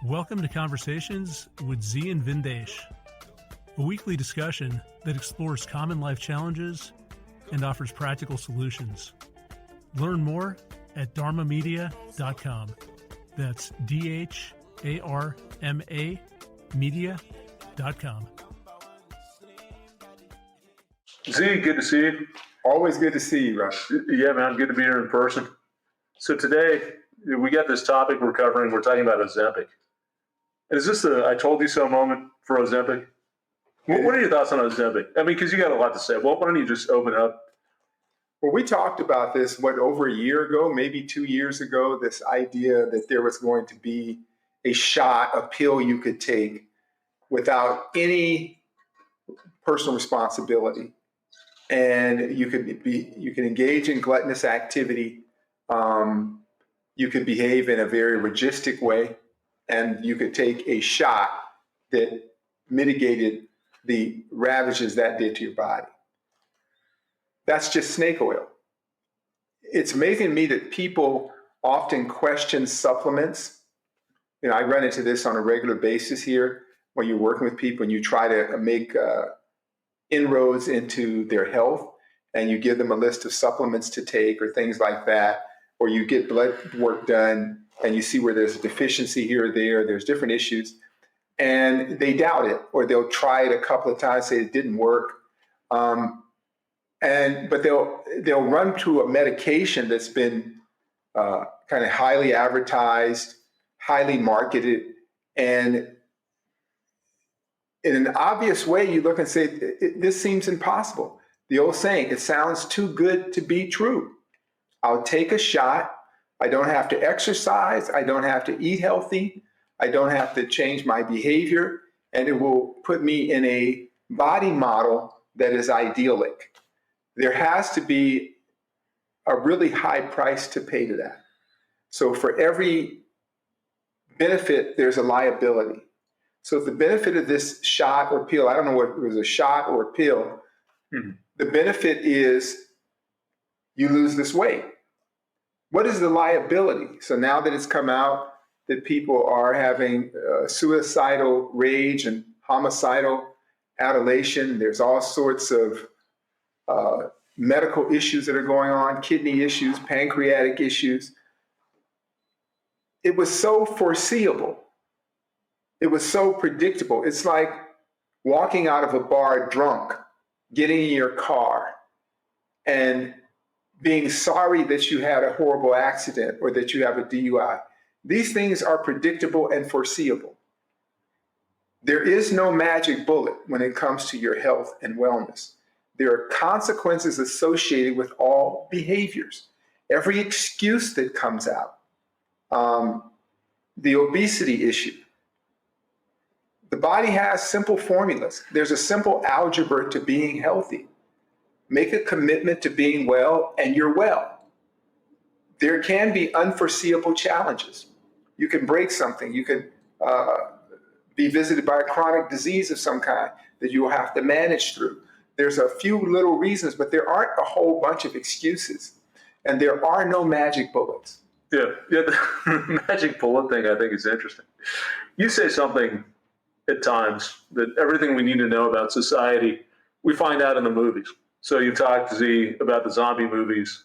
Welcome to Conversations with Zi and Vindesh, a weekly discussion that explores common life challenges and offers practical solutions. Learn more at dharmamedia.com. That's DHARMA media.com. Z, good to see you. Always good to see you, Russ. Yeah, man, good to be here in person. So today, we got this topic we're covering. We're talking about Ozempic. And is this the I told you so moment for Ozempic? What are your thoughts on Ozempic? I mean, because you got a lot to say. Well, why don't you just open up? Well, we talked about this, over a year ago, maybe 2 years ago, this idea that there was going to be a shot, a pill you could take without any personal responsibility. And you could engage in gluttonous activity. You could behave in a very logistic way, and you could take a shot that mitigated the ravages that did to your body. That's just snake oil. It's amazing to me that people often question supplements. You know, I run into this on a regular basis here when you're working with people and you try to make inroads into their health, and you give them a list of supplements to take or things like that, or you get blood work done and you see where there's a deficiency here or there, there's different issues, and they doubt it, or they'll try it a couple of times, say it didn't work. But they'll run to a medication that's been kind of highly advertised, highly marketed, and in an obvious way, you look and say, this seems impossible. The old saying, it sounds too good to be true. I'll take a shot. I don't have to exercise. I don't have to eat healthy. I don't have to change my behavior. And it will put me in a body model that is idyllic. There has to be a really high price to pay to that. So for every benefit, there's a liability. So the benefit of this shot or pill, I don't know what it was, a shot or a pill, the benefit is you lose this weight. What is the liability? So now that it's come out that people are having suicidal rage and homicidal adulation, there's all sorts of medical issues that are going on, kidney issues, pancreatic issues. It was so foreseeable. It was so predictable. It's like walking out of a bar drunk, getting in your car, and being sorry that you had a horrible accident or that you have a DUI. These things are predictable and foreseeable. There is no magic bullet when it comes to your health and wellness. There are consequences associated with all behaviors. Every excuse that comes out, the obesity issue. The body has simple formulas. There's a simple algebra to being healthy. Make a commitment to being well, and you're well. There can be unforeseeable challenges. You can break something. You can be visited by a chronic disease of some kind that you will have to manage through. There's a few little reasons, but there aren't a whole bunch of excuses. And there are no magic bullets. Yeah, the magic bullet thing I think is interesting. You say something at times that everything we need to know about society, we find out in the movies. So you talked, Z, about the zombie movies,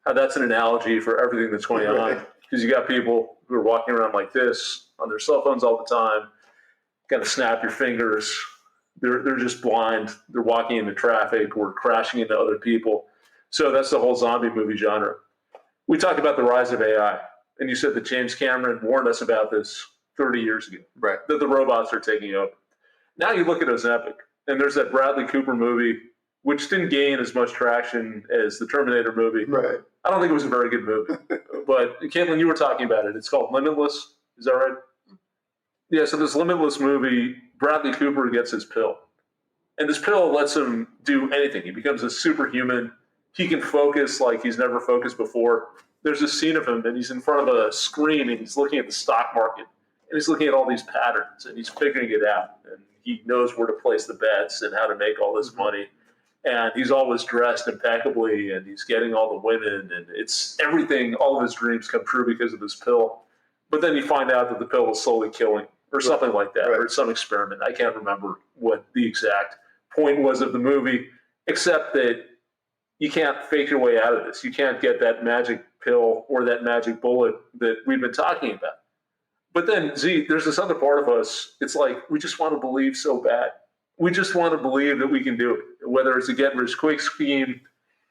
how that's an analogy for everything that's going on. Because you got people who are walking around like this on their cell phones all the time, got to snap your fingers. They're just blind. They're walking into traffic or crashing into other people. So that's the whole zombie movie genre. We talked about the rise of AI, and you said that James Cameron warned us about this 30 years ago, right? That the robots are taking over. Now you look at Ozempic, and there's that Bradley Cooper movie, which didn't gain as much traction as the Terminator movie. Right. I don't think it was a very good movie. But Caitlin, you were talking about it. It's called Limitless. Is that right? Yeah, so this Limitless movie, Bradley Cooper gets his pill. And this pill lets him do anything. He becomes a superhuman. He can focus like he's never focused before. There's a scene of him, and he's in front of a screen, and he's looking at the stock market. And he's looking at all these patterns, and he's figuring it out. And he knows where to place the bets and how to make all this money. And he's always dressed impeccably, and he's getting all the women, and it's everything. All of his dreams come true because of this pill. but then you find out that the pill is slowly killing, or something like that, Right. or some experiment. I can't remember what the exact point was of the movie, except that you can't fake your way out of this. You can't get that magic pill or that magic bullet that we've been talking about. But then, Z, there's this other part of us. It's like we just want to believe so bad. We just want to believe that we can do it. Whether it's a get rich quick scheme,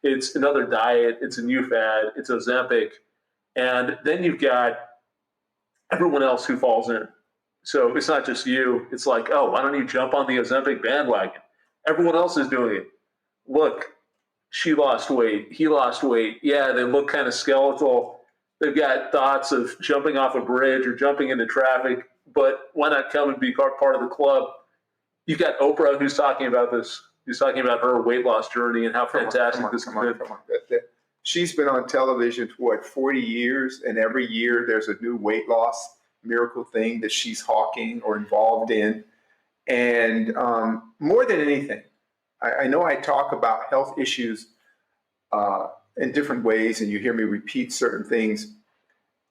it's another diet, it's a new fad, it's Ozempic, and then you've got everyone else who falls in. So it's not just you. It's like, oh, why don't you jump on the Ozempic bandwagon? Everyone else is doing it. Look, she lost weight. He lost weight. Yeah, they look kind of skeletal. They've got thoughts of jumping off a bridge or jumping into traffic, but why not come and be part of the club? You've got Oprah who's talking about this. Who's talking about her weight loss journey and how fantastic this has been. She's been on television for 40 years, and every year there's a new weight loss miracle thing that she's hawking or involved in. And more than anything, I know I talk about health issues in different ways, and you hear me repeat certain things.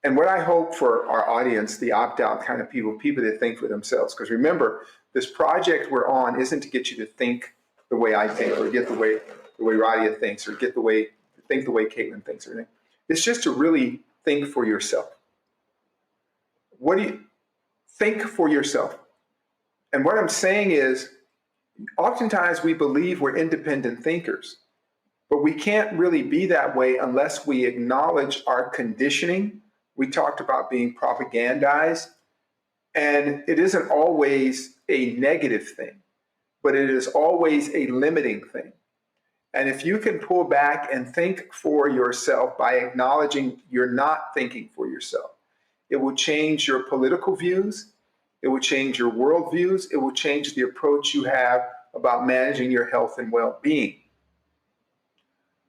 And what I hope for our audience, the opt-out kind of people that think for themselves, because remember, this project we're on isn't to get you to think the way I think, or get the way Radheya thinks, or think the way Caitlin thinks, or anything. It's just to really think for yourself. What do you think for yourself? And what I'm saying is, oftentimes we believe we're independent thinkers, but we can't really be that way unless we acknowledge our conditioning. We talked about being propagandized, and it isn't always a negative thing, but it is always a limiting thing. And if you can pull back and think for yourself by acknowledging you're not thinking for yourself, it will change your political views, it will change your worldviews, it will change the approach you have about managing your health and well-being.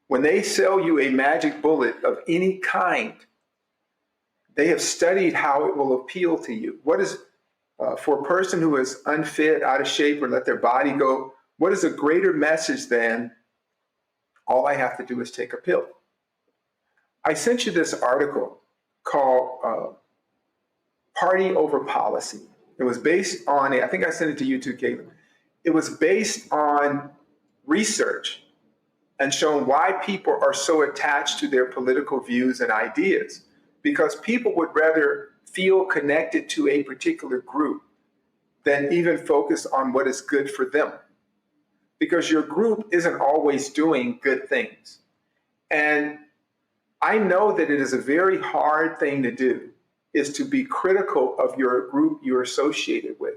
When they sell you a magic bullet of any kind, they have studied how it will appeal to you. What is, for a person who is unfit, out of shape, or let their body go, what is a greater message than all I have to do is take a pill? I sent you this article called Party Over Policy. It was based on, I think I sent it to you too, Caitlin. It was based on research and showing why people are so attached to their political views and ideas. Because people would rather feel connected to a particular group than even focus on what is good for them. Because your group isn't always doing good things. And I know that it is a very hard thing to do, is to be critical of your group you're associated with.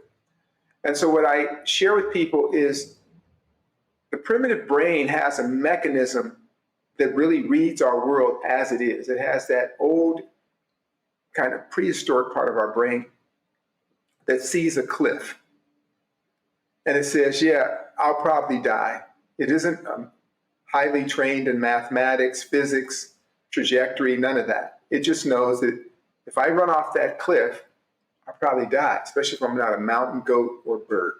And so what I share with people is the primitive brain has a mechanism that really reads our world as it is. It has that old kind of prehistoric part of our brain that sees a cliff. And it says, yeah, I'll probably die. It isn't highly trained in mathematics, physics, trajectory, none of that. It just knows that if I run off that cliff, I'll probably die, especially if I'm not a mountain goat or bird.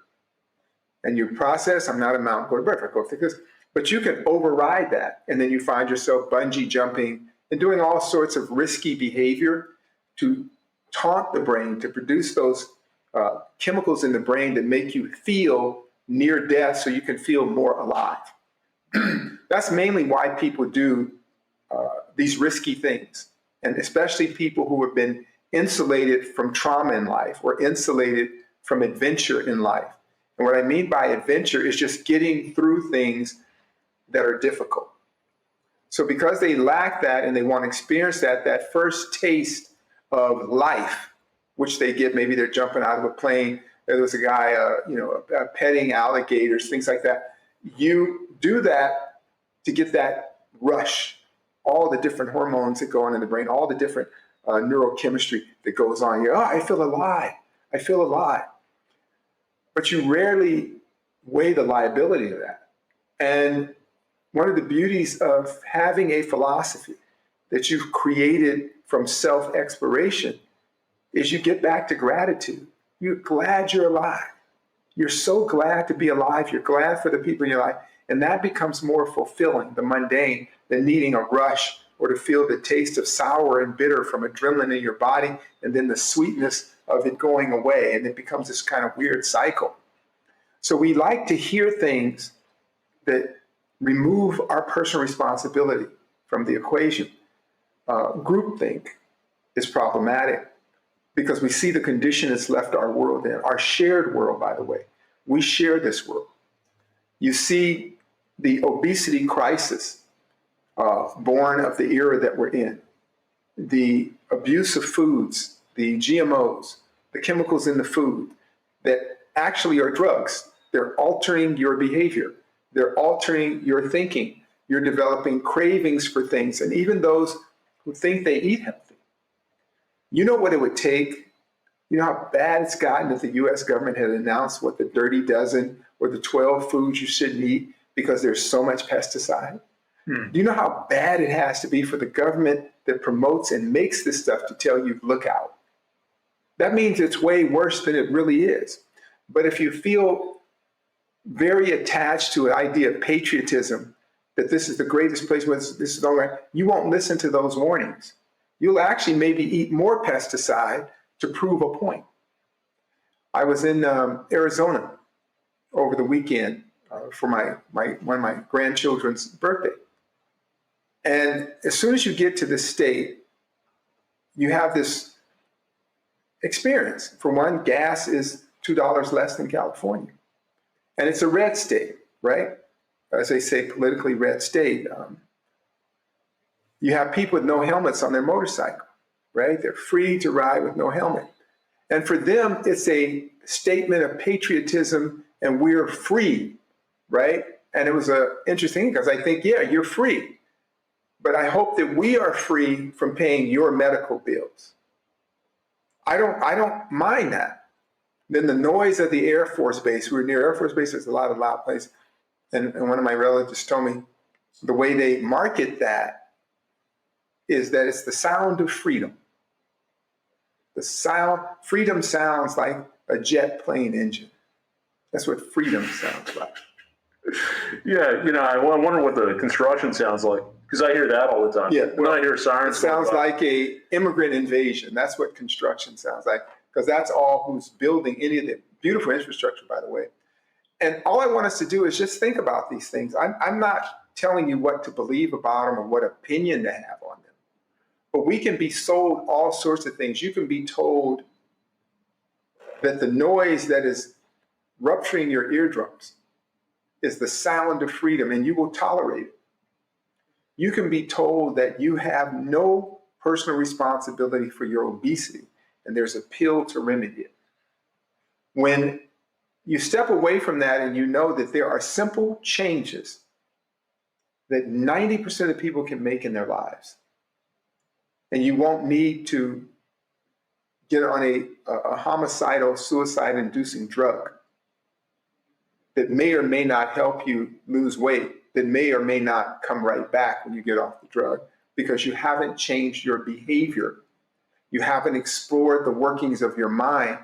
And you process, I'm not a mountain goat or bird if I go off the cliff. But you can override that, and then you find yourself bungee jumping and doing all sorts of risky behavior to taunt the brain, to produce those chemicals in the brain that make you feel near death so you can feel more alive. That's mainly why people do these risky things, and especially people who have been insulated from trauma in life or insulated from adventure in life. And what I mean by adventure is just getting through things that are difficult. So because they lack that and they want to experience that first taste of life, which they get, maybe they're jumping out of a plane, there was a guy, petting alligators, things like that. You do that to get that rush, all the different hormones that go on in the brain, all the different neurochemistry that goes on. You're, I feel alive. I feel alive. But you rarely weigh the liability of that. And one of the beauties of having a philosophy that you've created from self-exploration is you get back to gratitude. You're glad you're alive. You're so glad to be alive. You're glad for the people in your life. And that becomes more fulfilling, the mundane, than needing a rush or to feel the taste of sour and bitter from adrenaline in your body, and then the sweetness of it going away, and it becomes this kind of weird cycle. So we like to hear things that remove our personal responsibility from the equation. Groupthink is problematic because we see the condition it's left our world in, our shared world, by the way. We share this world. You see the obesity crisis born of the era that we're in, the abuse of foods, the GMOs, the chemicals in the food that actually are drugs. They're altering your behavior. They're altering your thinking. You're developing cravings for things. And even those who think they eat healthy. You know what it would take? You know how bad it's gotten if the US government had announced what the dirty dozen or the 12 foods you shouldn't eat because there's so much pesticide? Do you know how bad it has to be for the government that promotes and makes this stuff to tell you, look out? That means it's way worse than it really is. But if you feel very attached to an idea of patriotism, that this is the greatest place where this is all right, you won't listen to those warnings. You'll actually maybe eat more pesticide to prove a point. I was in Arizona over the weekend for one of my grandchildren's birthday. And as soon as you get to this state, you have this experience. For one, gas is $2 less than California. And it's a red state, right? As they say, politically red state. You have people with no helmets on their motorcycle, right? They're free to ride with no helmet. And for them, it's a statement of patriotism and we're free, right? And it was interesting because I think, yeah, you're free. But I hope that we are free from paying your medical bills. I don't mind that. Then the noise of the Air Force Base, we were near Air Force Base, there's a lot of loud places. And one of my relatives told me the way they market that is that it's the sound of freedom. Freedom sounds like a jet plane engine. That's what freedom sounds like. Yeah, I wonder what the construction sounds like, because I hear that all the time. Yeah, when I hear sirens, it sounds like a immigrant invasion. That's what construction sounds like, because that's all who's building any of the beautiful infrastructure, by the way. And all I want us to do is just think about these things. I'm not telling you what to believe about them or what opinion to have on them. But we can be sold all sorts of things. You can be told that the noise that is rupturing your eardrums is the sound of freedom, and you will tolerate it. You can be told that you have no personal responsibility for your obesity, and there's a pill to remedy it. When you step away from that and you know that there are simple changes that 90% of people can make in their lives, and you won't need to get on a homicidal, suicide-inducing drug that may or may not help you lose weight, that may or may not come right back when you get off the drug, because you haven't changed your behavior. You haven't explored the workings of your mind.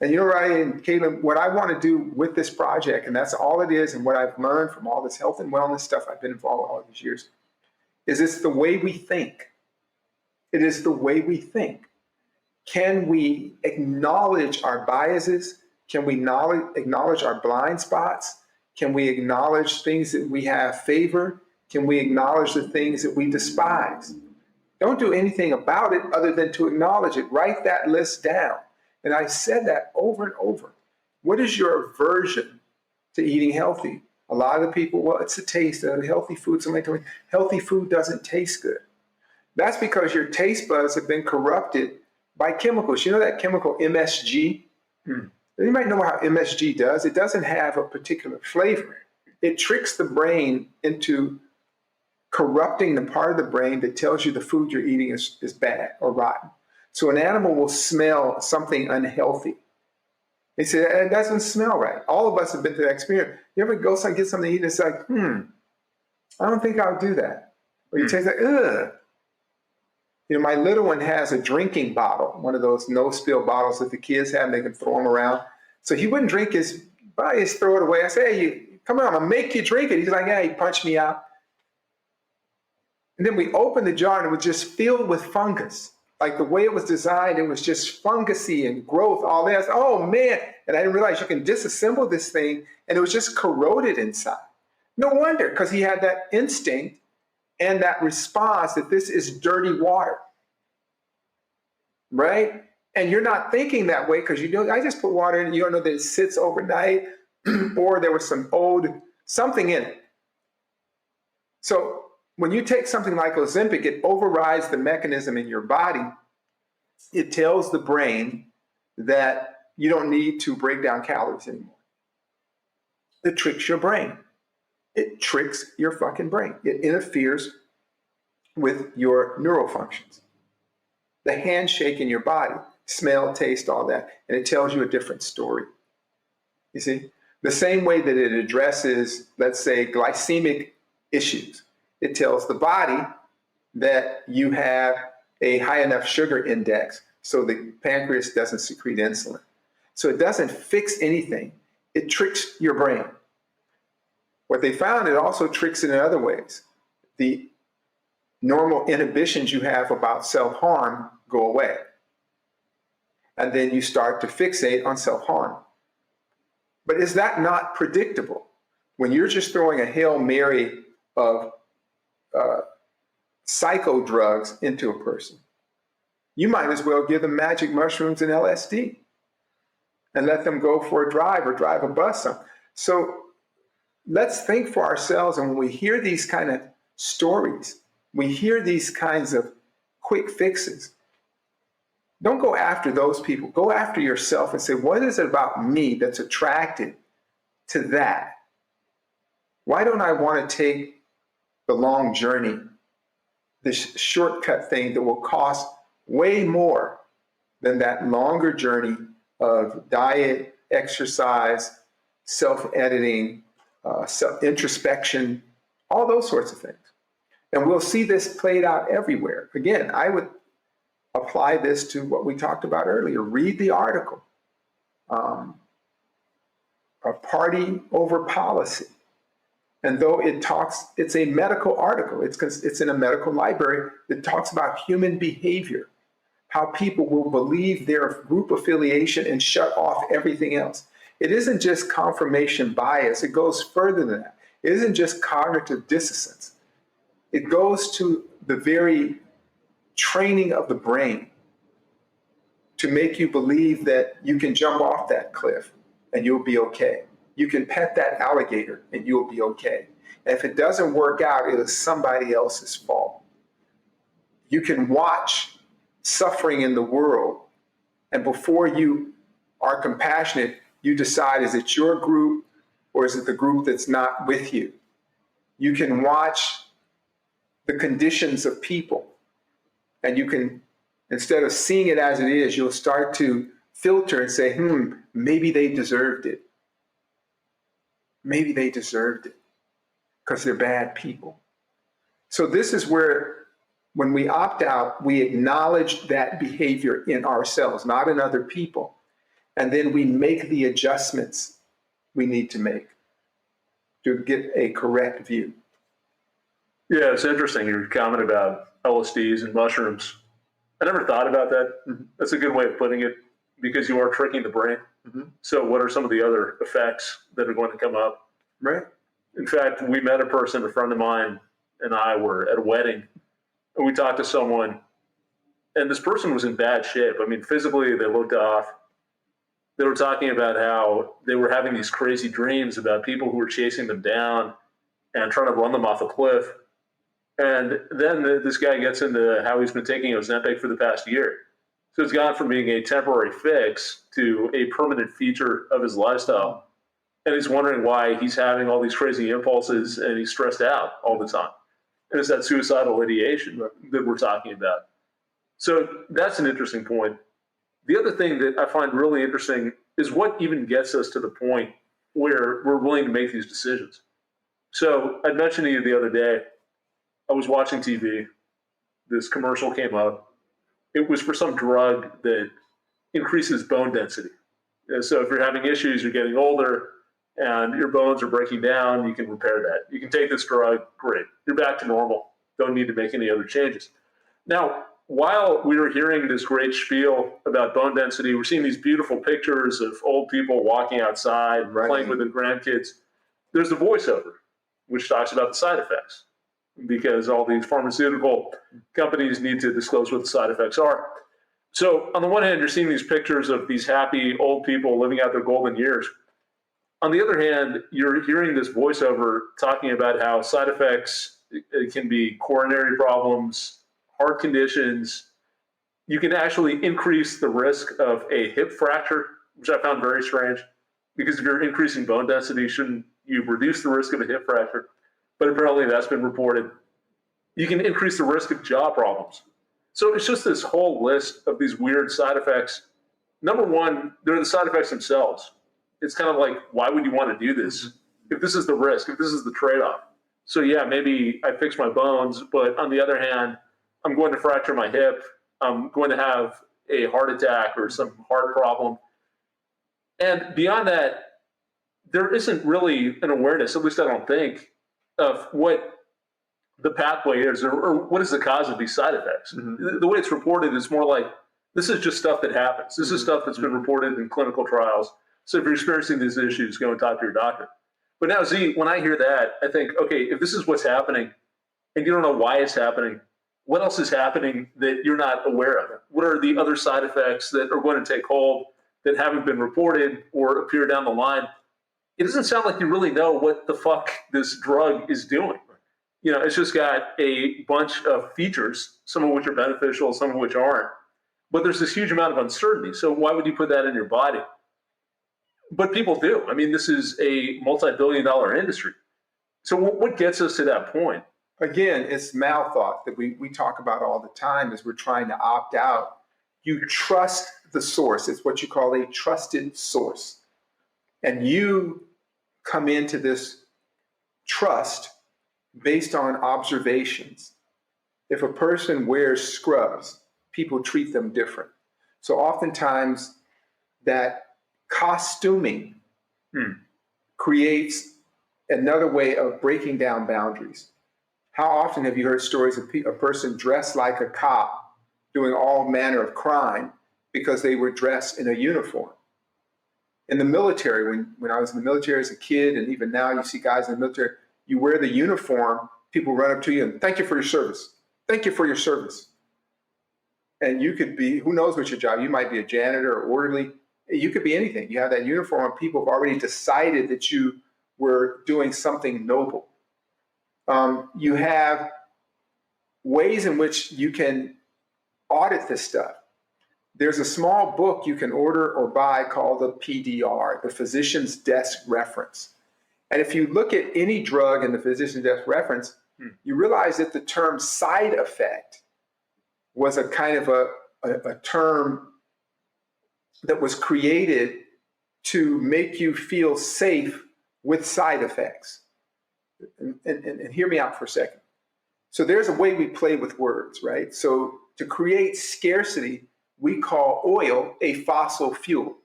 And you know, Ryan and Caitlin, what I want to do with this project, and that's all it is, and what I've learned from all this health and wellness stuff I've been involved with all these years, is it's the way we think. It is the way we think. Can we acknowledge our biases? Can we acknowledge our blind spots? Can we acknowledge things that we have favor? Can we acknowledge the things that we despise? Don't do anything about it other than to acknowledge it. Write that list down. And I said that over and over. What is your aversion to eating healthy? A lot of the people, well, it's the taste of healthy food. Somebody told me, healthy food doesn't taste good. That's because your taste buds have been corrupted by chemicals. You know that chemical MSG? You might know how MSG does. It doesn't have a particular flavor. It tricks the brain into corrupting the part of the brain that tells you the food you're eating is bad or rotten. So an animal will smell something unhealthy. They say, it doesn't smell right. All of us have been through that experience. You ever go and get something to eat and it's like, I don't think I'll do that. Or you taste like, ugh. You know, my little one has a drinking bottle, one of those no-spill bottles that the kids have, and they can throw them around. So he wouldn't drink his, but he just throw it away. I say, hey, come on, I'll make you drink it. He's like, yeah, he punched me out. And then we opened the jar and it was just filled with fungus. Like the way it was designed, it was just fungusy and growth, all that. Oh man. And I didn't realize you can disassemble this thing and it was just corroded inside. No wonder, because he had that instinct and that response that this is dirty water, right? And you're not thinking that way because you know, I just put water in it. You don't know that it sits overnight or there was some old something in it. So when you take something like Ozempic, it overrides the mechanism in your body. It tells the brain that you don't need to break down calories anymore. It tricks your brain. It tricks your fucking brain. It interferes with your neural functions. The handshake in your body, smell, taste, all that, and it tells you a different story. You see? The same way that it addresses, let's say, glycemic issues. It tells the body that you have a high enough sugar index so the pancreas doesn't secrete insulin. So it doesn't fix anything. It tricks your brain. What they found, it also tricks it in other ways. The normal inhibitions you have about self-harm go away. And then you start to fixate on self-harm. But is that not predictable? When you're just throwing a Hail Mary of psycho drugs into a person, you might as well give them magic mushrooms and LSD and let them go for a drive or drive a bus. So let's think for ourselves. And when we hear these kind of stories, we hear these kinds of quick fixes, don't go after those people. Go after yourself and say, what is it about me that's attracted to that? Why don't I want to take the long journey, this shortcut thing that will cost way more than that longer journey of diet, exercise, self-editing, self-introspection, all those sorts of things. And we'll see this played out everywhere. Again, I would apply this to what we talked about earlier. Read the article. A party over policy. And though it talks, it's a medical article. It's in a medical library that talks about human behavior, how people will believe their group affiliation and shut off everything else. It isn't just confirmation bias. It goes further than that. It isn't just cognitive dissonance. It goes to the very training of the brain to make you believe that you can jump off that cliff and you'll be okay. You can pet that alligator and you'll be okay. And if it doesn't work out, it is somebody else's fault. You can watch suffering in the world, and before you are compassionate, you decide, is it your group or is it the group that's not with you? You can watch the conditions of people, and you can, instead of seeing it as it is, you'll start to filter and say, maybe they deserved it. Maybe they deserved it because they're bad people. So this is where, when we opt out, we acknowledge that behavior in ourselves, not in other people. And then we make the adjustments we need to make to get a correct view. Yeah, it's interesting your comment about LSDs and mushrooms. I never thought about that. Mm-hmm. That's a good way of putting it, because you are tricking the brain. Mm-hmm. So what are some of the other effects that are going to come up? Right. In fact, we met a person, a friend of mine and I were at a wedding, and we talked to someone, and this person was in bad shape. I mean, physically, they looked off. They were talking about how they were having these crazy dreams about people who were chasing them down and trying to run them off a cliff. And then this guy gets into how he's been taking Ozempic for the past year. So it's gone from being a temporary fix to a permanent feature of his lifestyle. And he's wondering why he's having all these crazy impulses and he's stressed out all the time. And it's that suicidal ideation that we're talking about. So that's an interesting point. The other thing that I find really interesting is what even gets us to the point where we're willing to make these decisions. So I mentioned to you the other day, I was watching TV. This commercial came up. It was for some drug that increases bone density. And so if you're having issues, you're getting older, and your bones are breaking down, you can repair that. You can take this drug, great. You're back to normal don't need to make any other changes. Now, while we were hearing this great spiel about bone density, we're seeing these beautiful pictures of old people walking outside, playing with their grandkids. There's the voiceover, which talks about the side effects, because all these pharmaceutical companies need to disclose what the side effects are. So on the one hand, you're seeing these pictures of these happy old people living out their golden years. On the other hand, you're hearing this voiceover talking about how side effects can be coronary problems, heart conditions. You can actually increase the risk of a hip fracture, which I found very strange, because if you're increasing bone density, shouldn't you reduce the risk of a hip fracture? But apparently that's been reported. You can increase the risk of jaw problems. So it's just this whole list of these weird side effects. Number one, they're the side effects themselves. It's kind of like, why would you want to do this? If this is the risk, if this is the trade-off. So yeah, maybe I fix my bones, but on the other hand, I'm going to fracture my hip. I'm going to have a heart attack or some heart problem. And beyond that, there isn't really an awareness, at least I don't think, of what the pathway is or what is the cause of these side effects. Mm-hmm. The way it's reported is more like, this is just stuff that happens. This is stuff that's been reported in clinical trials. So if you're experiencing these issues, go and talk to your doctor. But now, Z, when I hear that, I think, okay, if this is what's happening and you don't know why it's happening, what else is happening that you're not aware of? What are the other side effects that are going to take hold that haven't been reported or appear down the line? It doesn't sound like you really know what the fuck this drug is doing. You know, it's just got a bunch of features, some of which are beneficial, some of which aren't. But there's this huge amount of uncertainty. So why would you put that in your body? But people do. I mean, this is a multi-billion-dollar industry. So what gets us to that point? Again, it's mal-thought that we talk about all the time as we're trying to opt out. You trust the source. It's what you call a trusted source. And you come into this trust based on observations. If a person wears scrubs, people treat them different. So oftentimes that costuming creates another way of breaking down boundaries. How often have you heard stories of a person dressed like a cop doing all manner of crime because they were dressed in a uniform? In the military, when I was in the military as a kid, and even now you see guys in the military, you wear the uniform, people run up to you and thank you for your service. Thank you for your service. And you could be, who knows what your job, you might be a janitor or orderly, you could be anything. You have that uniform and people have already decided that you were doing something noble. You have ways in which you can audit this stuff. There's a small book you can order or buy called the PDR, the Physician's Desk Reference. And if you look at any drug in the Physician's Desk Reference, you realize that the term side effect was a kind of a term that was created to make you feel safe with side effects. And hear me out for a second. So there's a way we play with words, right? So to create scarcity, we call oil a fossil fuel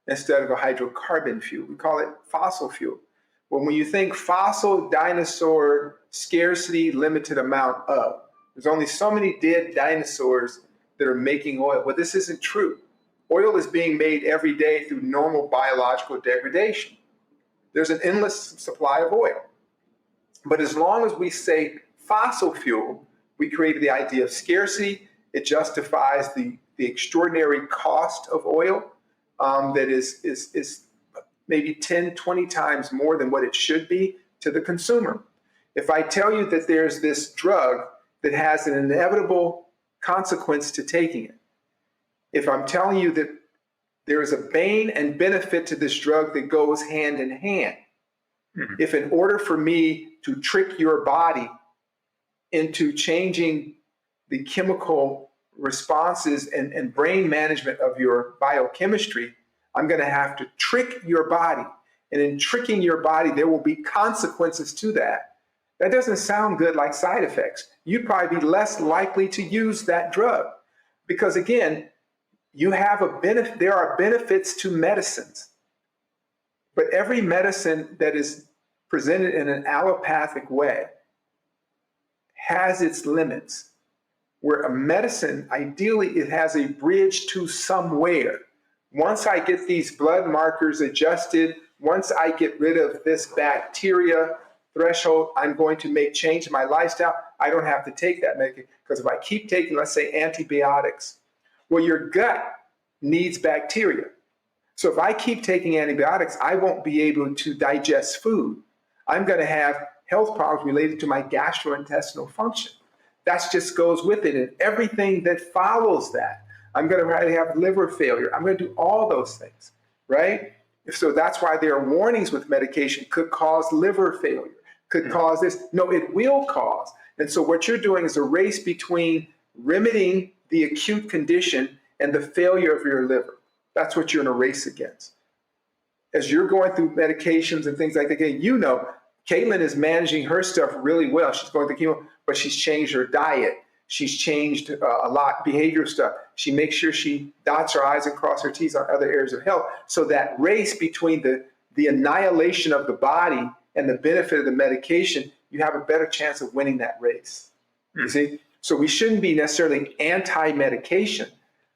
instead of a hydrocarbon fuel. We call it fossil fuel. Well, when you think fossil, dinosaur, scarcity, limited amount of, there's only so many dead dinosaurs that are making oil. Well, this isn't true. Oil is being made every day through normal biological degradation. There's an endless supply of oil. But as long as we say fossil fuel, we created the idea of scarcity. It justifies the extraordinary cost of oil that is maybe 10, 20 times more than what it should be to the consumer. If I tell you that there's this drug that has an inevitable consequence to taking it, if I'm telling you that there is a bane and benefit to this drug that goes hand in hand, if in order for me to trick your body into changing the chemical responses and brain management of your biochemistry, I'm going to have to trick your body. And in tricking your body, there will be consequences to that. That doesn't sound good like side effects. You'd probably be less likely to use that drug because, again, you have a benefit. There are benefits to medicines, but every medicine that is presented in an allopathic way has its limits. Where a medicine, ideally, it has a bridge to somewhere. Once I get these blood markers adjusted, once I get rid of this bacteria threshold, I'm going to make change in my lifestyle. I don't have to take that medication. Because if I keep taking, let's say, antibiotics, well, your gut needs bacteria. So if I keep taking antibiotics, I won't be able to digest food. I'm going to have health problems related to my gastrointestinal function. That just goes with it, and everything that follows that. I'm going to have liver failure. I'm going to do all those things, right? So that's why there are warnings with medication. Could cause liver failure, could cause this. No, it will cause. And so what you're doing is a race between remedying the acute condition and the failure of your liver. That's what you're in a race against. As you're going through medications and things like that, you know, Caitlin is managing her stuff really well. She's going through chemo, but she's changed her diet. She's changed a lot, behavior stuff. She makes sure she dots her I's and crosses her T's on other areas of health. So that race between the annihilation of the body and the benefit of the medication, you have a better chance of winning that race. You see? So we shouldn't be necessarily anti-medication,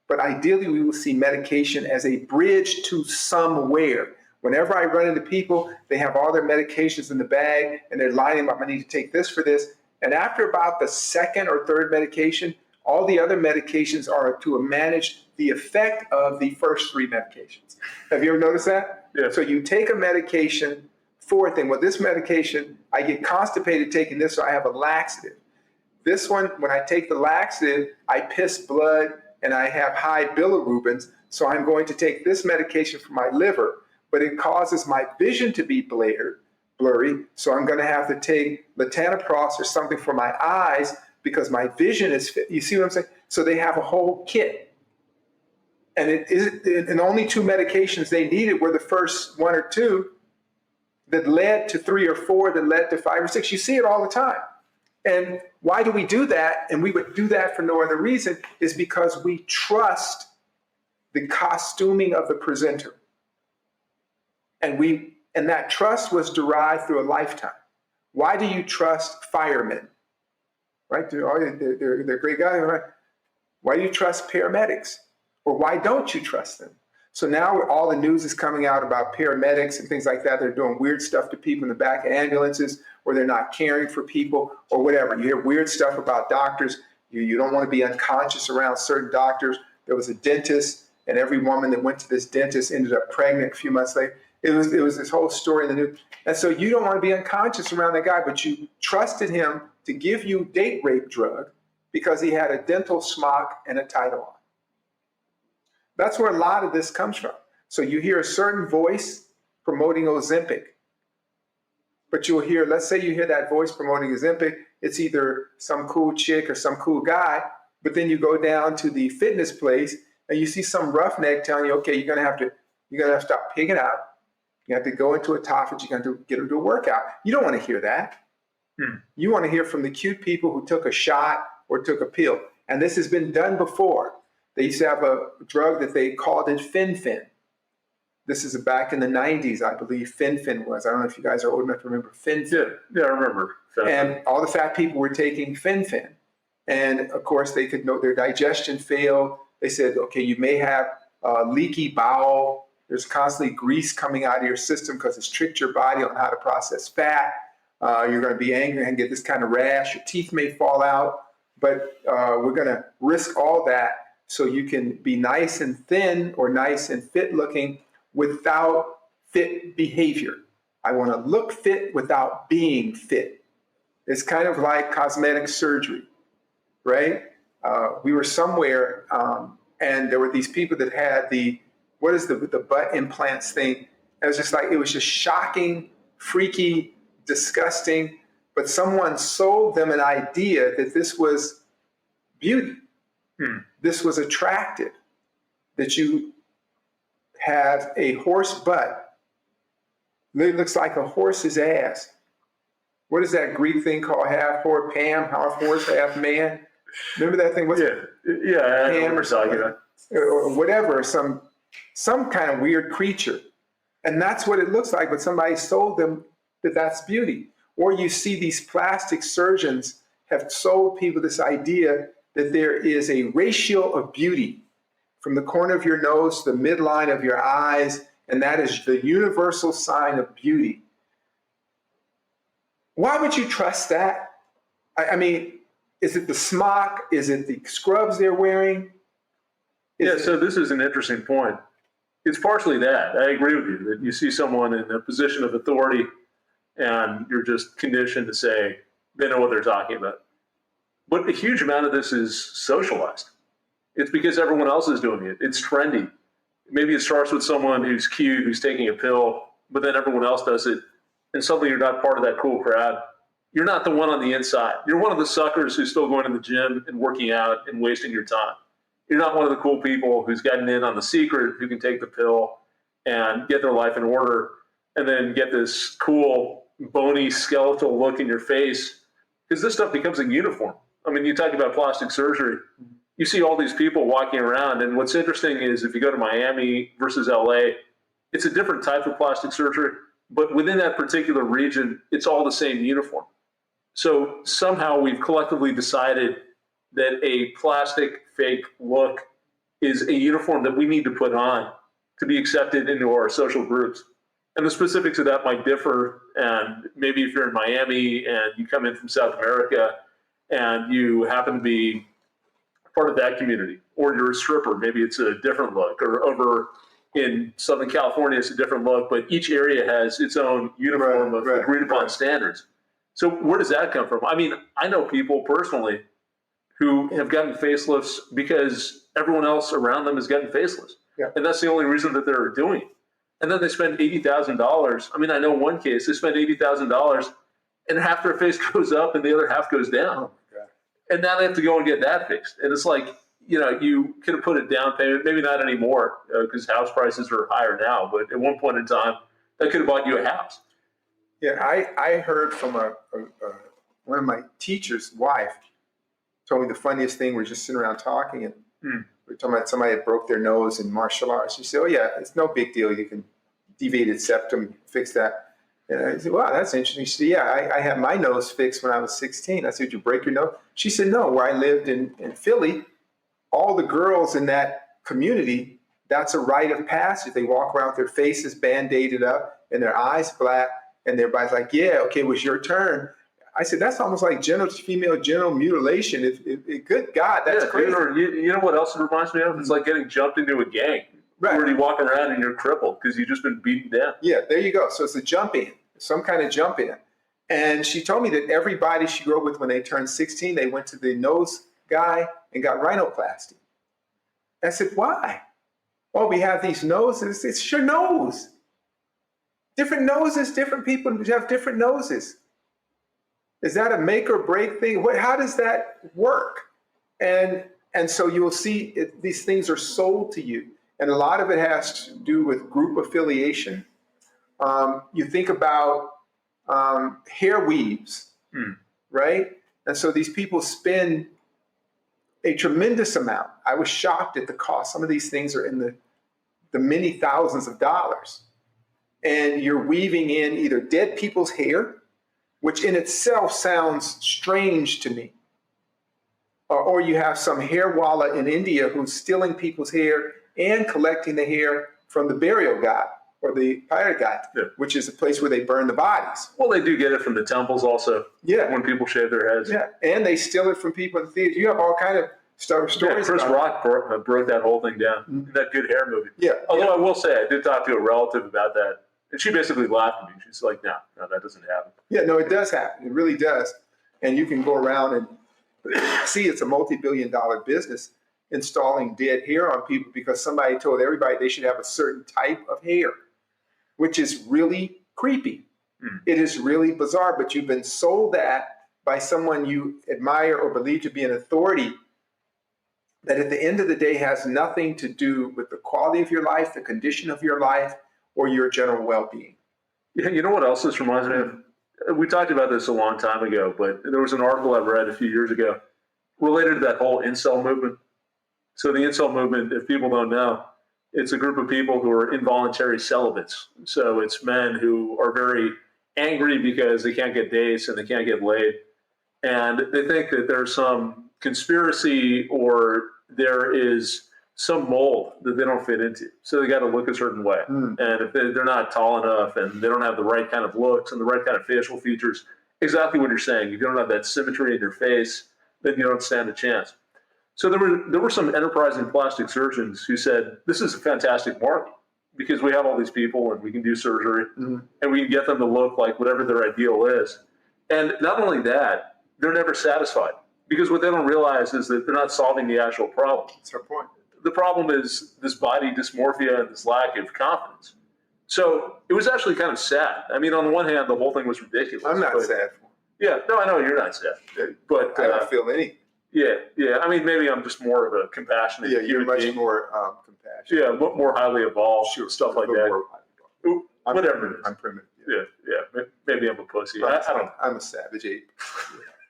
but ideally we will see medication as a bridge to somewhere. Whenever I run into people, they have all their medications in the bag and they're lining up, I need to take this for this. And after about the second or third medication, all the other medications are to manage the effect of the first three medications. Have you ever noticed that? Yeah. So you take a medication for a thing. Well, this medication, I get constipated taking this, so I have a laxative. This one, when I take the laxative, I piss blood and I have high bilirubins, so I'm going to take this medication for my liver, but it causes my vision to be blurry, so I'm going to have to take latanoprost or something for my eyes because my vision is fit. You see what I'm saying? So they have a whole kit. And and only two medications they needed were the first one or two that led to three or four that led to five or six. You see it all the time. And why do we do that? And we would do that for no other reason, is because we trust the costuming of the presenter. And that trust was derived through a lifetime. Why do you trust firemen? Right? They're great guys, right? Why do you trust paramedics? Or why don't you trust them? So now all the news is coming out about paramedics and things like that. They're doing weird stuff to people in the back of ambulances, or they're not caring for people, or whatever. You hear weird stuff about doctors. You don't want to be unconscious around certain doctors. There was a dentist, and every woman that went to this dentist ended up pregnant a few months later. It was this whole story in the news. And so you don't want to be unconscious around that guy, but you trusted him to give you date rape drug because he had a dental smock and a title on. That's where a lot of this comes from. So you hear a certain voice promoting Ozempic, but you'll hear, let's say you hear that voice promoting Ozempic, it's either some cool chick or some cool guy, but then you go down to the fitness place and you see some roughneck telling you, okay, you're gonna have to stop pigging out. You have to go into autophagy, you have to get them to a workout. You don't want to hear that. You want to hear from the cute people who took a shot or took a pill. And this has been done before. They used to have a drug that they called it Fen-Phen. This is back in the 90s, I believe Fen-Phen was. I don't know if you guys are old enough to remember Fen-Phen. Yeah, I remember Fen-Phen. And all the fat people were taking Fen-Phen. And of course, they could know their digestion failed. They said, okay, you may have leaky bowel. There's constantly grease coming out of your system because it's tricked your body on how to process fat. You're going to be angry and get this kind of rash. Your teeth may fall out. But we're going to risk all that so you can be nice and thin or nice and fit looking without fit behavior. I want to look fit without being fit. It's kind of like cosmetic surgery, right? We were somewhere and there were these people that had the butt implants thing. It was just shocking, freaky, disgusting, but someone sold them an idea that this was beauty. This was attractive, that you have a horse butt. It looks like a horse's ass. What is that Greek thing called? Half horse, half horse, half man. Remember that thing? I remember saw that. Or whatever, some kind of weird creature. And that's what it looks like, but somebody sold them that that's beauty. Or you see these plastic surgeons have sold people this idea that there is a ratio of beauty from the corner of your nose to the midline of your eyes, and that is the universal sign of beauty. Why would you trust that? I mean, is it the smock? Is it the scrubs they're wearing? So this is an interesting point. It's partially that. I agree with you that you see someone in a position of authority and you're just conditioned to say they know what they're talking about. But a huge amount of this is socialized. It's because everyone else is doing it. It's trendy. Maybe it starts with someone who's cute, who's taking a pill, but then everyone else does it, and suddenly you're not part of that cool crowd. You're not the one on the inside. You're one of the suckers who's still going to the gym and working out and wasting your time. You're not one of the cool people who's gotten in on the secret, who can take the pill and get their life in order and then get this cool, bony, skeletal look in your face, because this stuff becomes a uniform. I mean, you talk about plastic surgery. You see all these people walking around, and what's interesting is if you go to Miami versus LA, it's a different type of plastic surgery, but within that particular region, it's all the same uniform. So somehow we've collectively decided that a plastic fake look is a uniform that we need to put on to be accepted into our social groups. And the specifics of that might differ. And maybe if you're in Miami and you come in from South America and you happen to be part of that community, or you're a stripper, maybe it's a different look, or over in Southern California, it's a different look, but each area has its own uniform of agreed upon standards. So where does that come from? I mean, I know people personally who have gotten facelifts because everyone else around them has gotten facelifts. Yeah. And that's the only reason that they're doing it. And then they spend $80,000. I mean, I know one case, they spend $80,000 and half their face goes up and the other half goes down. Oh, God. And now they have to go and get that fixed. And it's like, you know, you could have put a down payment, maybe not anymore because house prices are higher now, but at one point in time, that could have bought you a house. Yeah, I heard from one of my teacher's wife told me the funniest thing. We're just sitting around talking, and we're talking about somebody that broke their nose in martial arts. She said, "Oh yeah, it's no big deal. You can deviated septum, fix that." And I said, "Wow, that's interesting." She said, "Yeah, I had my nose fixed when I was 16." I said, "Did you break your nose?" She said, "No. Where I lived in Philly, all the girls in that community, that's a rite of passage. They walk around with their faces band-aided up and their eyes black, and everybody's like, yeah, okay, it was your turn." I said, that's almost like female genital mutilation. If good God, that's crazy. You know what else it reminds me of? It's like getting jumped into a gang. Right. Where you walk around and you're crippled because you've just been beaten down. Yeah, there you go. So it's a jump in, some kind of jump in. And she told me that everybody she grew up with, when they turned 16, they went to the nose guy and got rhinoplasty. I said, why? Oh, we have these noses. It's your nose. Different noses, different people have different noses. Is that a make or break thing? How does that work? And so you'll see these things are sold to you. And a lot of it has to do with group affiliation. You think about hair weaves, right? And so these people spend a tremendous amount. I was shocked at the cost. Some of these things are in the many thousands of dollars. And you're weaving in either dead people's hair, which in itself sounds strange to me. Or you have some hair walla in India who's stealing people's hair and collecting the hair from the burial ghat or the pirate ghat, which is a place where they burn the bodies. Well, they do get it from the temples also. Yeah. When people shave their heads. Yeah, and they steal it from people in the theater. You have all kind of stories. Yeah, Chris Rock broke that whole thing down in that Good Hair movie. Yeah. Although I will say, I did talk to a relative about that. And she basically laughed at me. She's like, no, that doesn't happen. Yeah, no, it does happen. It really does. And you can go around and see it's a multi-billion-dollar business installing dead hair on people because somebody told everybody they should have a certain type of hair, which is really creepy. It is really bizarre, but you've been sold that by someone you admire or believe to be an authority that at the end of the day has nothing to do with the quality of your life, the condition of your life, or your general well-being. Yeah, you know what else this reminds me of? We talked about this a long time ago, but there was an article I read a few years ago related to that whole incel movement. So the incel movement, if people don't know, it's a group of people who are involuntary celibates. So it's men who are very angry because they can't get dates and they can't get laid. And they think that there's some conspiracy or there is some mold that they don't fit into. So they got to look a certain way. And if they're not tall enough and they don't have the right kind of looks and the right kind of facial features, exactly what you're saying, if you don't have that symmetry in your face, then you don't stand a chance. So there were some enterprising plastic surgeons who said, this is a fantastic market because we have all these people and we can do surgery and we can get them to look like whatever their ideal is. And not only that, they're never satisfied because what they don't realize is that they're not solving the actual problem. That's her point. The problem is this body dysmorphia and this lack of confidence. So it was actually kind of sad. I mean, on the one hand, the whole thing was ridiculous. I'm not sad for him. Yeah, no, I know you're not sad. But I don't feel anything. Yeah. I mean, maybe I'm just more of a compassionate Yeah, you're human much being. more compassionate. Yeah, more highly evolved, stuff like that. Whatever it is. I'm primitive. Yeah. Maybe I'm a pussy. I don't know. I'm a savage ape.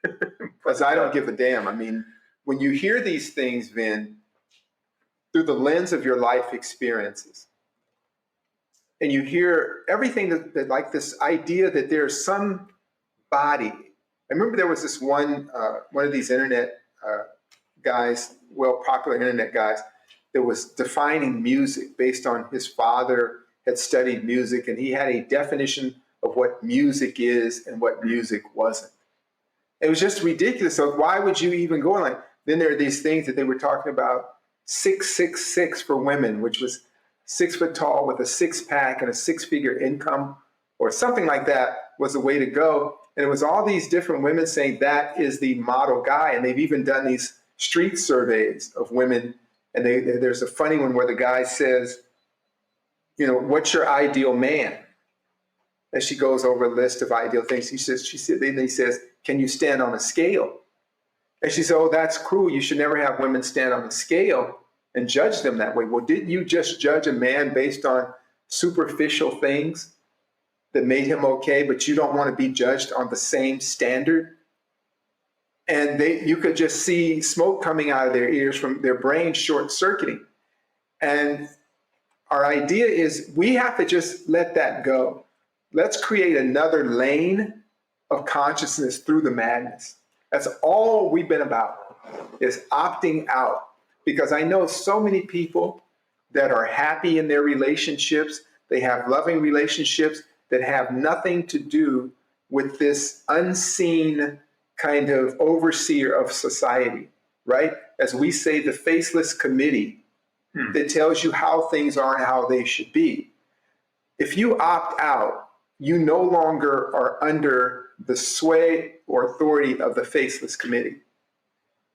Because I don't give a damn. I mean, when you hear these things, Vin, through the lens of your life experiences, and you hear everything that like this idea that there's some body. I remember there was this one of these internet guys, popular internet guys, that was defining music based on his father had studied music, and he had a definition of what music is and what music wasn't. It was just ridiculous. So why would you even go on? Then there are these things that they were talking about, 666 for women, which was 6 foot tall with a six pack and a six-figure income or something like that was the way to go. And it was all these different women saying that is the model guy. And they've even done these street surveys of women. And there's a funny one where the guy says, what's your ideal man? And she goes over a list of ideal things. Then he says, can you stand on a scale? And she said, oh, that's cruel. You should never have women stand on a scale and judge them that way. Well, didn't you just judge a man based on superficial things that made him okay, but you don't want to be judged on the same standard? And you could just see smoke coming out of their ears from their brain short-circuiting. And our idea is we have to just let that go. Let's create another lane of consciousness through the madness. That's all we've been about, is opting out. Because I know so many people that are happy in their relationships, they have loving relationships that have nothing to do with this unseen kind of overseer of society, right? As we say, the faceless committee that tells you how things are and how they should be. If you opt out, you no longer are under the sway or authority of the faceless committee.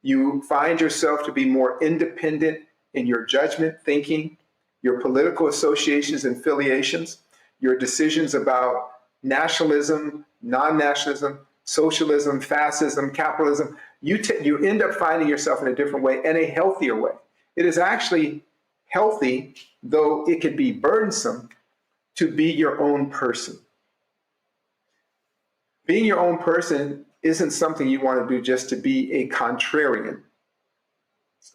You find yourself to be more independent in your judgment, thinking, your political associations and affiliations, your decisions about nationalism, non-nationalism, socialism, fascism, capitalism. You end up finding yourself in a different way and a healthier way. It is actually healthy, though it can be burdensome, to be your own person. Being your own person isn't something you want to do just to be a contrarian.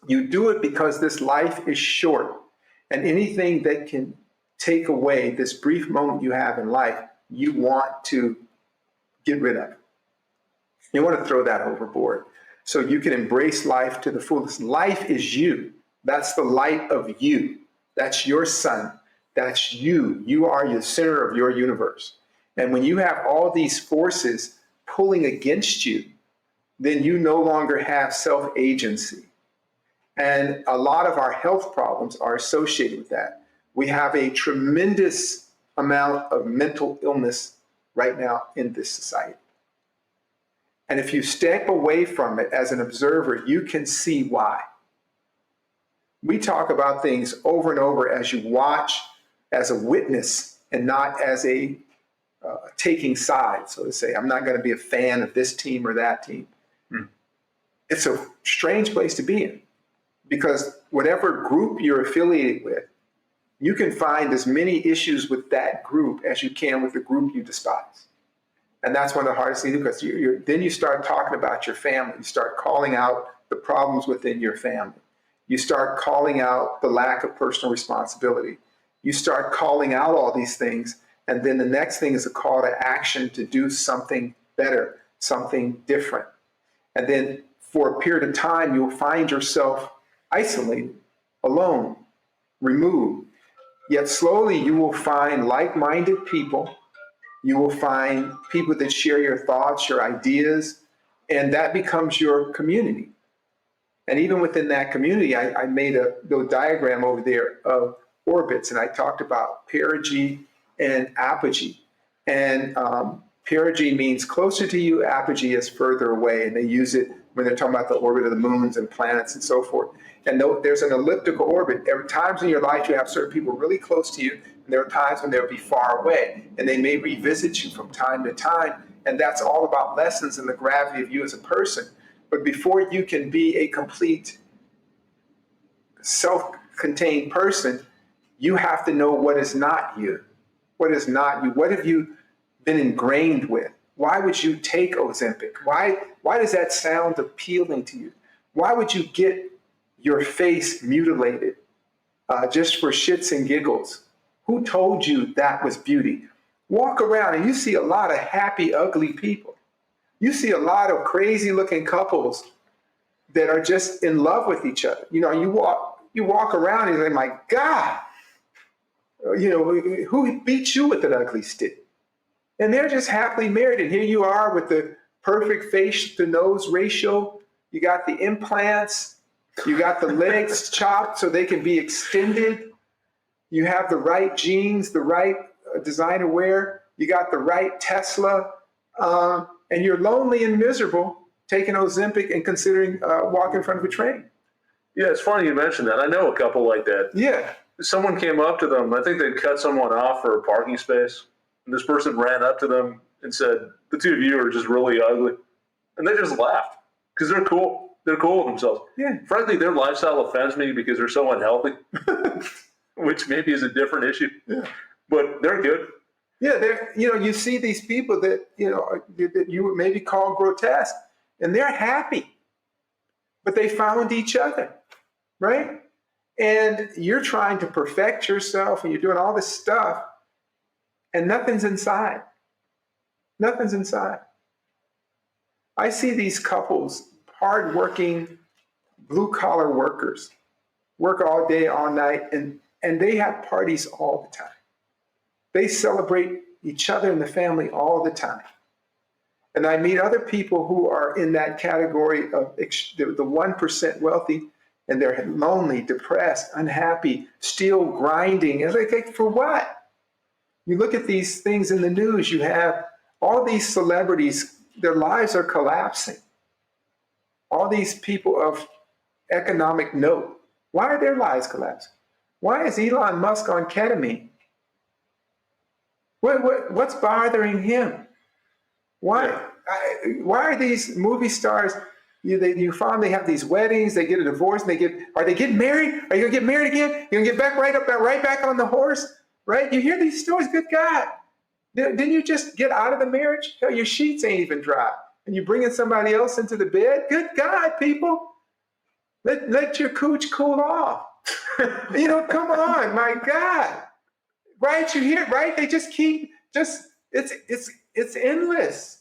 You do it because this life is short, and anything that can take away this brief moment you have in life, you want to get rid of. You want to throw that overboard so you can embrace life to the fullest. Life is you. That's the light of you. That's your sun. That's you. You are the center of your universe. And when you have all these forces pulling against you, then you no longer have self-agency. And a lot of our health problems are associated with that. We have a tremendous amount of mental illness right now in this society. And if you step away from it as an observer, you can see why. We talk about things over and over as you watch, as a witness, and not as a taking sides, so to say. I'm not going to be a fan of this team or that team. It's a strange place to be in, because whatever group you're affiliated with, you can find as many issues with that group as you can with the group you despise. And that's one of the hardest things, because then you start talking about your family. You start calling out the problems within your family. You start calling out the lack of personal responsibility. You start calling out all these things, and then the next thing is a call to action to do something better, something different. And then for a period of time, you'll find yourself isolated, alone, removed. Yet slowly you will find like-minded people. You will find people that share your thoughts, your ideas, and that becomes your community. And even within that community, I made a little diagram over there of orbits, and I talked about perigee and apogee. And perigee means closer to you, apogee is further away, and they use it when they're talking about the orbit of the moons and planets and so forth. And there's an elliptical orbit. There are times in your life you have certain people really close to you, and there are times when they'll be far away, and they may revisit you from time to time, and that's all about lessons in the gravity of you as a person. But before you can be a complete self-contained person, you have to know what is not you. What is not you? What have you been ingrained with? Why would you take Ozempic? Why does that sound appealing to you? Why would you get your face mutilated just for shits and giggles? Who told you that was beauty? Walk around and you see a lot of happy, ugly people. You see a lot of crazy looking couples that are just in love with each other. You know, you walk around and you're like, my God, you know, who beat you with an ugly stick? And they're just happily married. And here you are with the perfect face to nose ratio. You got the implants. You got the legs chopped so they can be extended. You have the right jeans, the right designer wear. You got the right Tesla. And you're lonely and miserable taking Ozempic and considering walking in front of a train. Yeah, it's funny you mentioned that. I know a couple like that. Yeah. Someone came up to them. I think they cut someone off for a parking space. And this person ran up to them and said, the two of you are just really ugly. And they just laughed because they're cool. They're cool with themselves. Yeah. Frankly, their lifestyle offends me because they're so unhealthy, which maybe is a different issue. Yeah. But they're good. Yeah, you see these people that, that you would maybe call grotesque, and they're happy. But they found each other, right? And you're trying to perfect yourself, and you're doing all this stuff, and nothing's inside. Nothing's inside. I see these couples, hardworking, blue-collar workers, work all day, all night, and they have parties all the time. They celebrate each other and the family all the time. And I meet other people who are in that category of the 1% wealthy, and they're lonely, depressed, unhappy, still grinding. And like, for what? You look at these things in the news, you have all these celebrities, their lives are collapsing. All these people of economic note, why are their lives collapsing? Why is Elon Musk on ketamine? What's bothering him? Why are these movie stars, you find they have these weddings, they get a divorce, and are they getting married? Are you going to get married again? You're going to get back right back on the horse? Right? You hear these stories, good God. Didn't you just get out of the marriage? Hell, your sheets ain't even dry. And you're bringing somebody else into the bed? Good God, people. Let your cooch cool off. Come on, my God. Right? You hear, right? They just keep, it's endless.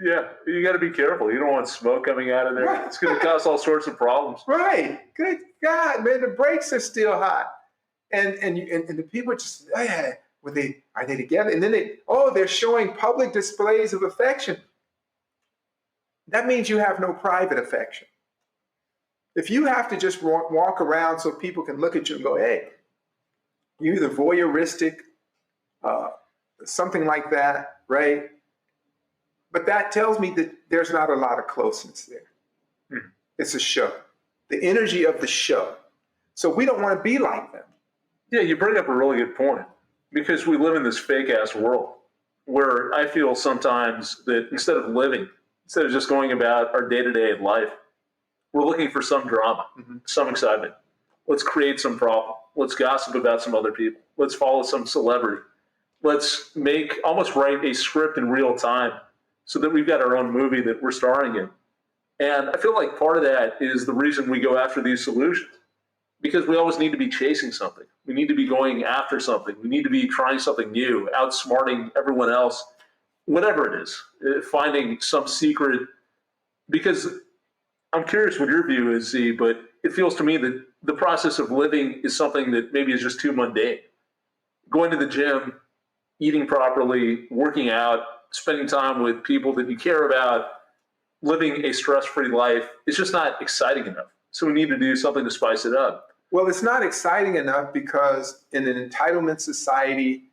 Yeah, you got to be careful. You don't want smoke coming out of there. Right. It's going to cause all sorts of problems. Right. Good God, man, the brakes are still hot. And the people are just, are they together? And then they're showing public displays of affection. That means you have no private affection. If you have to just walk around so people can look at you and go, hey, you're either voyeuristic, something like that, right? But that tells me that there's not a lot of closeness there. It's a show. The energy of the show. So we don't want to be like them. Yeah, you bring up a really good point, because we live in this fake-ass world where I feel sometimes that instead of just going about our day-to-day life, we're looking for some drama, some excitement. Let's create some problem. Let's gossip about some other people. Let's follow some celebrity. Let's almost write a script in real time so that we've got our own movie that we're starring in. And I feel like part of that is the reason we go after these solutions, because we always need to be chasing something. We need to be going after something. We need to be trying something new, outsmarting everyone else, whatever it is, finding some secret Because I'm curious what your view is, Z, but it feels to me that the process of living is something that maybe is just too mundane. Going to the gym, eating properly, working out, spending time with people that you care about, living a stress-free life, it's just not exciting enough. So we need to do something to spice it up. Well, it's not exciting enough because in an entitlement society,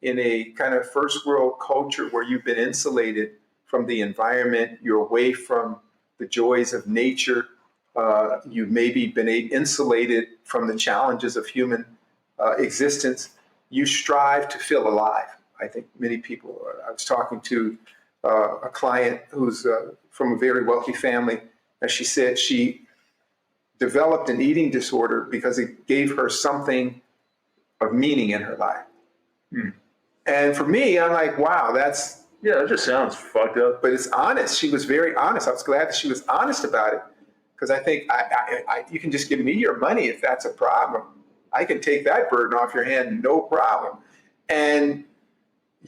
in a kind of first world culture where you've been insulated from the environment, you're away from the joys of nature, you've maybe been insulated from the challenges of human existence, you strive to feel alive. I think many people, I was talking to a client who's from a very wealthy family, and she said she developed an eating disorder because it gave her something of meaning in her life. And for me, I'm like, wow, that's... Yeah, it just sounds fucked up. But it's honest. She was very honest. I was glad that she was honest about it, because I think you can just give me your money if that's a problem. I can take that burden off your hand, no problem. And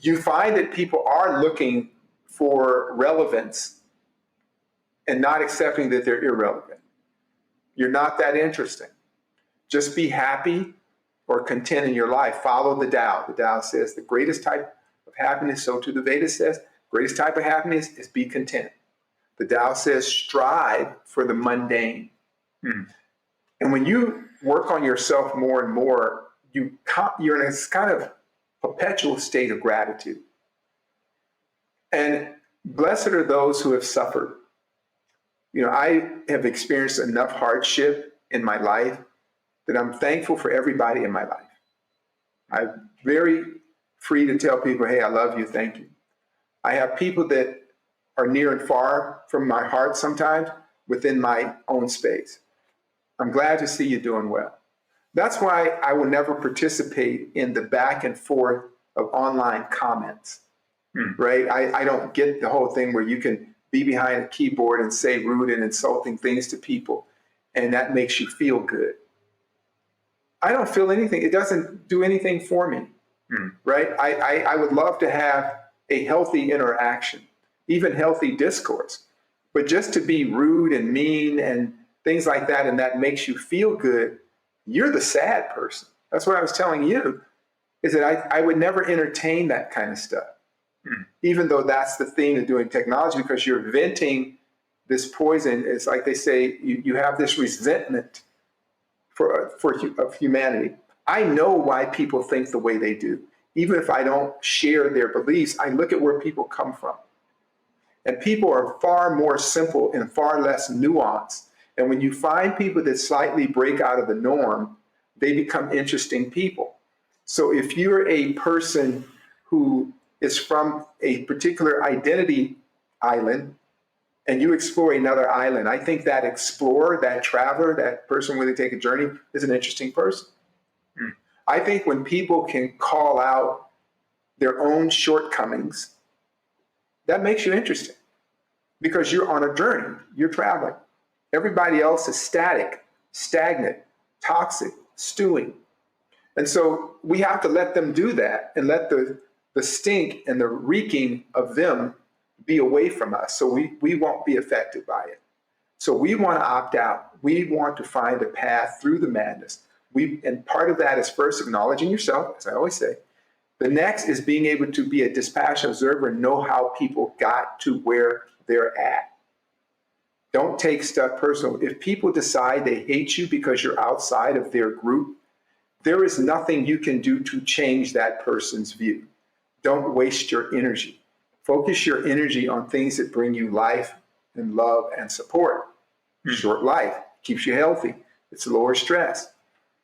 you find that people are looking for relevance and not accepting that they're irrelevant. You're not that interesting. Just be happy or content in your life. Follow the Tao. The Tao says the greatest type of happiness, so too the Vedas says, greatest type of happiness is be content. The Tao says strive for the mundane. And when you work on yourself more and more, you're in this kind of perpetual state of gratitude. And blessed are those who have suffered. You know, I have experienced enough hardship in my life that I'm thankful for everybody in my life. I'm very free to tell people, hey, I love you, thank you. I have people that are near and far from my heart sometimes within my own space. I'm glad to see you doing well. That's why I will never participate in the back and forth of online comments, right? I don't get the whole thing where you can be behind a keyboard and say rude and insulting things to people, and that makes you feel good. I don't feel anything. It doesn't do anything for me, right? I would love to have a healthy interaction, even healthy discourse, but just to be rude and mean and things like that, and that makes you feel good, you're the sad person. That's what I was telling you, is that I would never entertain that kind of stuff, even though that's the theme of doing technology, because you're venting this poison. It's like they say, you have this resentment of humanity. I know why people think the way they do. Even if I don't share their beliefs, I look at where people come from. And people are far more simple and far less nuanced. And when you find people that slightly break out of the norm, they become interesting people. So if you're a person who is from a particular identity island and you explore another island, I think that explorer, that traveler, that person willing to take a journey is an interesting person. I think when people can call out their own shortcomings, that makes you interesting, because you're on a journey, you're traveling. Everybody else is static, stagnant, toxic, stewing. And so we have to let them do that and let the stink and the reeking of them be away from us, so we won't be affected by it. So we want to opt out. We want to find a path through the madness. And part of that is first acknowledging yourself, as I always say. The next is being able to be a dispassionate observer and know how people got to where they're at. Don't take stuff personal. If people decide they hate you because you're outside of their group, there is nothing you can do to change that person's view. Don't waste your energy. Focus your energy on things that bring you life and love and support. Short life keeps you healthy. It's lower stress.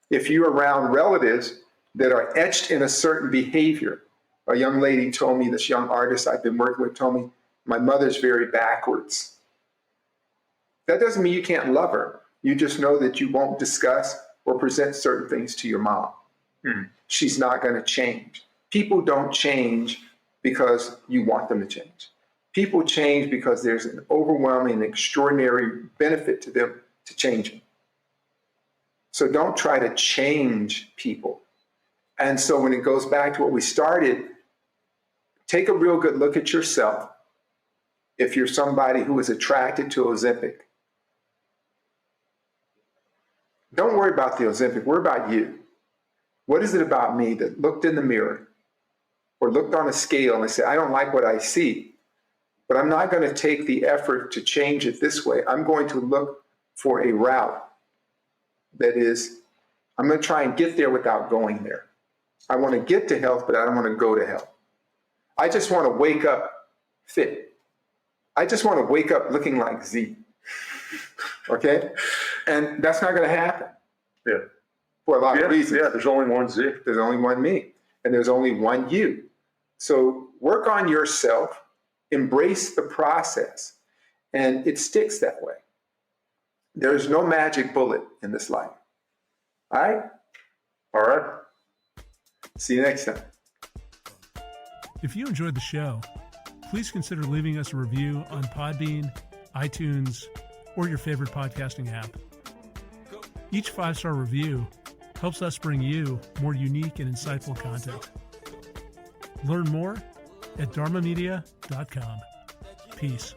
If you're around relatives that are etched in a certain behavior, a young lady told me, this young artist I've been working with told me, my mother's very backwards. That doesn't mean you can't love her. You just know that you won't discuss or present certain things to your mom. She's not going to change. People don't change because you want them to change. People change because there's an overwhelming, extraordinary benefit to them to changing. So don't try to change people. And so when it goes back to what we started, take a real good look at yourself. if you're somebody who is attracted to Ozempic. Don't worry about the Ozempic, worry about you. What is it about me that looked in the mirror or looked on a scale and said, I don't like what I see, but I'm not going to take the effort to change it this way. I'm going to look for a route that is, I'm going to try and get there without going there. I want to get to health, but I don't want to go to health. I just want to wake up fit. I just want to wake up looking like Z. Okay? And that's not going to happen. Yeah. For a lot of reasons. Yeah, there's only one Z. There's only one me, and there's only one you. So work on yourself, embrace the process, and it sticks that way. There's no magic bullet in this life. All right? All right. See you next time. If you enjoyed the show, please consider leaving us a review on Podbean, iTunes, or your favorite podcasting app. Each 5-star review helps us bring you more unique and insightful content. Learn more at dharmamedia.com. Peace.